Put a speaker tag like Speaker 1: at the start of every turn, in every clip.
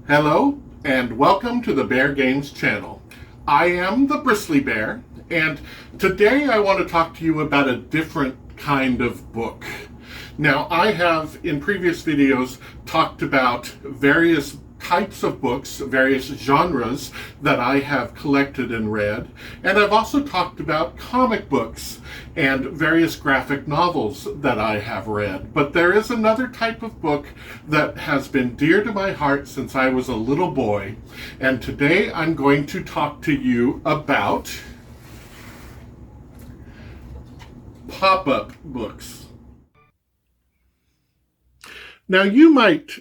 Speaker 1: Hello, and welcome to the Bear Games channel. I am the Bristly Bear, and today I want to talk to you about a different kind of book. Now, I have in previous videos talked about various types of books, various genres that I have collected and read, and I've also talked about comic books and various graphic novels that I have read. But there is another type of book that has been dear to my heart since I was a little boy, and today I'm going to talk to you about pop-up books. Now, you might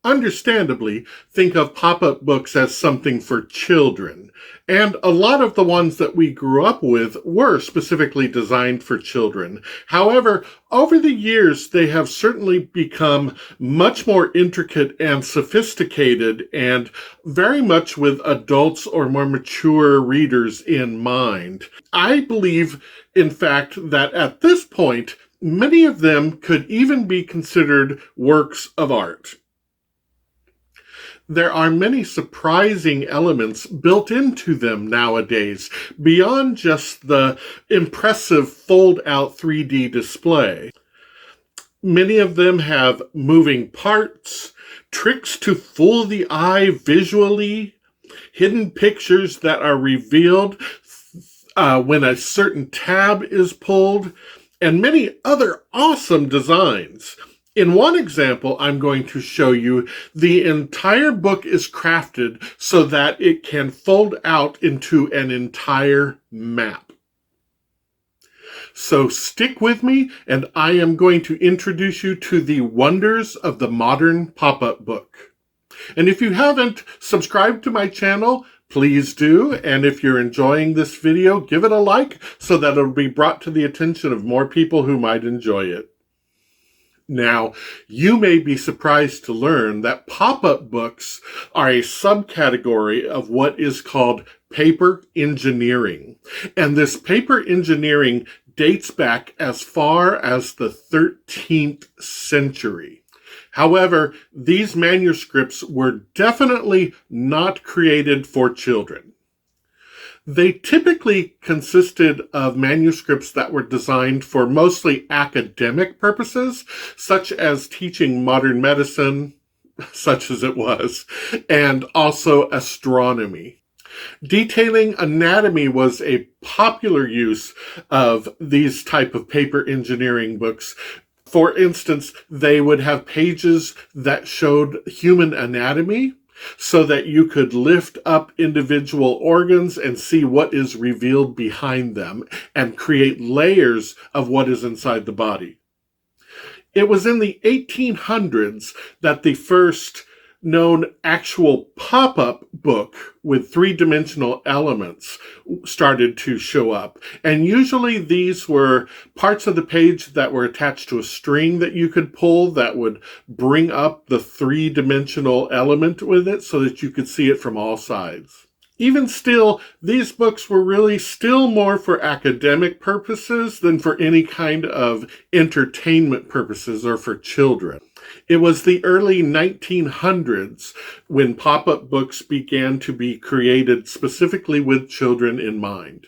Speaker 1: understandably think of pop-up books as something for children, and a lot of the ones that we grew up with were specifically designed for children. However, over the years, they have certainly become much more intricate and sophisticated, and very much with adults or more mature readers in mind. I believe, in fact, that at this point, many of them could even be considered works of art. There are many surprising elements built into them nowadays, beyond just the impressive fold-out 3D display. Many of them have moving parts, tricks to fool the eye visually, hidden pictures that are revealed when a certain tab is pulled, and many other awesome designs. In one example, I'm going to show you the entire book is crafted so that it can fold out into an entire map. So stick with me, and I am going to introduce you to the wonders of the modern pop-up book. And if you haven't subscribed to my channel, please do. And if you're enjoying this video, give it a like so that it'll be brought to the attention of more people who might enjoy it. Now, you may be surprised to learn that pop-up books are a subcategory of what is called paper engineering. And this paper engineering dates back as far as the 13th century. However, these manuscripts were definitely not created for children. They typically consisted of manuscripts that were designed for mostly academic purposes, such as teaching modern medicine, such as it was, and also astronomy. Detailing anatomy was a popular use of these type of paper engineering books. For instance, they would have pages that showed human anatomy, so that you could lift up individual organs and see what is revealed behind them and create layers of what is inside the body. It was in the 1800s that the first known actual pop-up book with three-dimensional elements started to show up. And usually these were parts of the page that were attached to a string that you could pull that would bring up the three-dimensional element with it so that you could see it from all sides. Even still, these books were really still more for academic purposes than for any kind of entertainment purposes or for children. It was the early 1900s when pop-up books began to be created specifically with children in mind.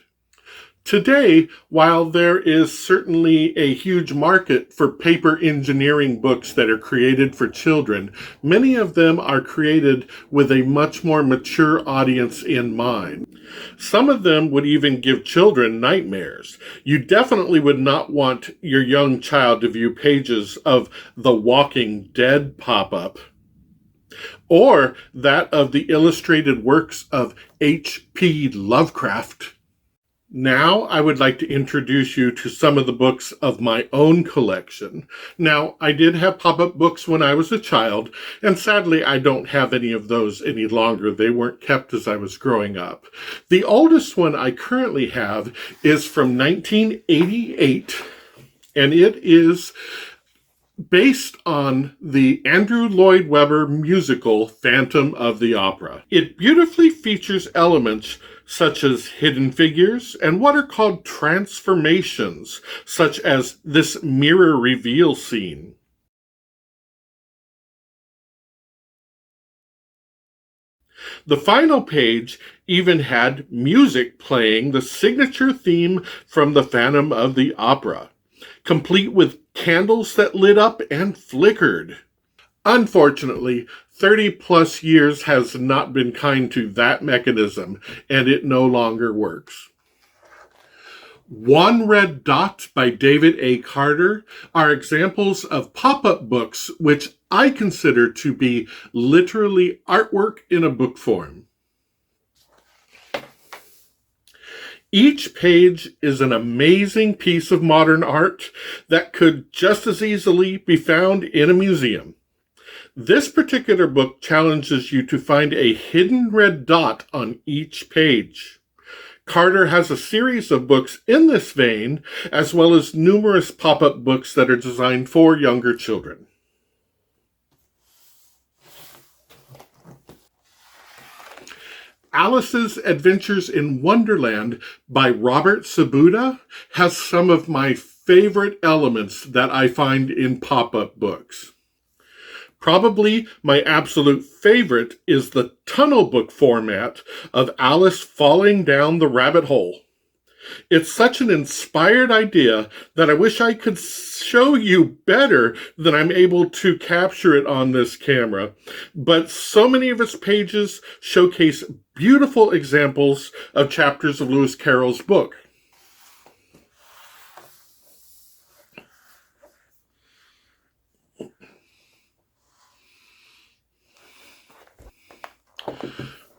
Speaker 1: Today, while there is certainly a huge market for paper engineering books that are created for children, many of them are created with a much more mature audience in mind. Some of them would even give children nightmares. You definitely would not want your young child to view pages of The Walking Dead pop-up, or that of the illustrated works of H.P. Lovecraft. Now, I would like to introduce you to some of the books of my own collection. Now, I did have pop-up books when I was a child, and sadly, I don't have any of those any longer. They weren't kept as I was growing up. The oldest one I currently have is from 1988, and it is based on the Andrew Lloyd Webber musical Phantom of the Opera. It beautifully features elements such as hidden figures and what are called transformations, such as this mirror reveal scene. The final page even had music playing the signature theme from the Phantom of the Opera, complete with candles that lit up and flickered. Unfortunately, 30 plus years has not been kind to that mechanism, and it no longer works. One Red Dot by David A. Carter are examples of pop-up books which I consider to be literally artwork in a book form. Each page is an amazing piece of modern art that could just as easily be found in a museum. This particular book challenges you to find a hidden red dot on each page. Carter has a series of books in this vein, as well as numerous pop-up books that are designed for younger children. Alice's Adventures in Wonderland by Robert Sabuda has some of my favorite elements that I find in pop-up books. Probably my absolute favorite is the tunnel book format of Alice falling down the rabbit hole. It's such an inspired idea that I wish I could show you better than I'm able to capture it on this camera. But so many of its pages showcase beautiful examples of chapters of Lewis Carroll's book.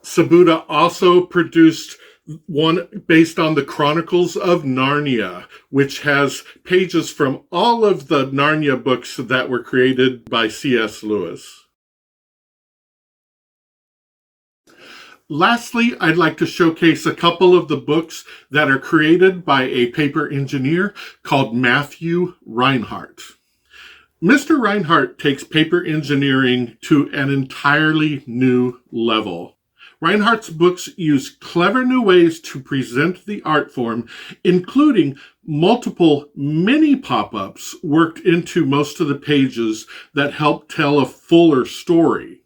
Speaker 1: Sabuda also produced one based on the Chronicles of Narnia, which has pages from all of the Narnia books that were created by C.S. Lewis. Lastly, I'd like to showcase a couple of the books that are created by a paper engineer called Matthew Reinhardt. Mr. Reinhardt takes paper engineering to an entirely new level. Reinhardt's books use clever new ways to present the art form, including multiple mini pop-ups worked into most of the pages that help tell a fuller story.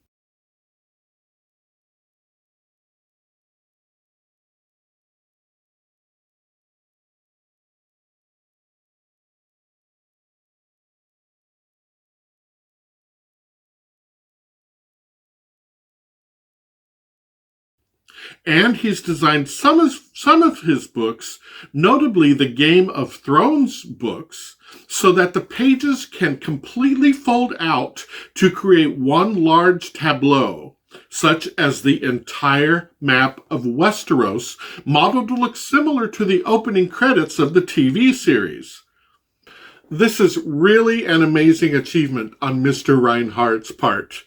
Speaker 1: And he's designed some of his books, notably the Game of Thrones books, so that the pages can completely fold out to create one large tableau, such as the entire map of Westeros, modeled to look similar to the opening credits of the TV series. This is really an amazing achievement on Mr. Reinhardt's part.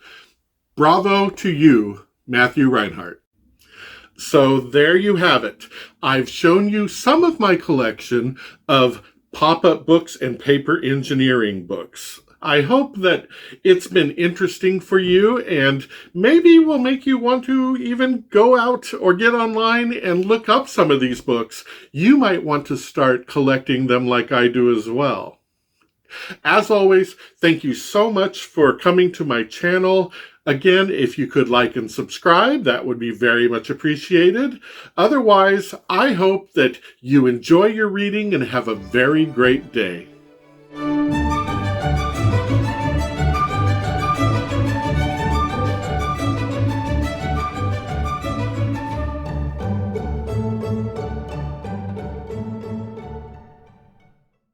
Speaker 1: Bravo to you, Matthew Reinhardt. So there you have it. I've shown you some of my collection of pop-up books and paper engineering books. I hope that it's been interesting for you and maybe will make you want to even go out or get online and look up some of these books. You might want to start collecting them like I do as well. As always, thank you so much for coming to my channel. Again, if you could like and subscribe, that would be very much appreciated. Otherwise, I hope that you enjoy your reading and have a very great day.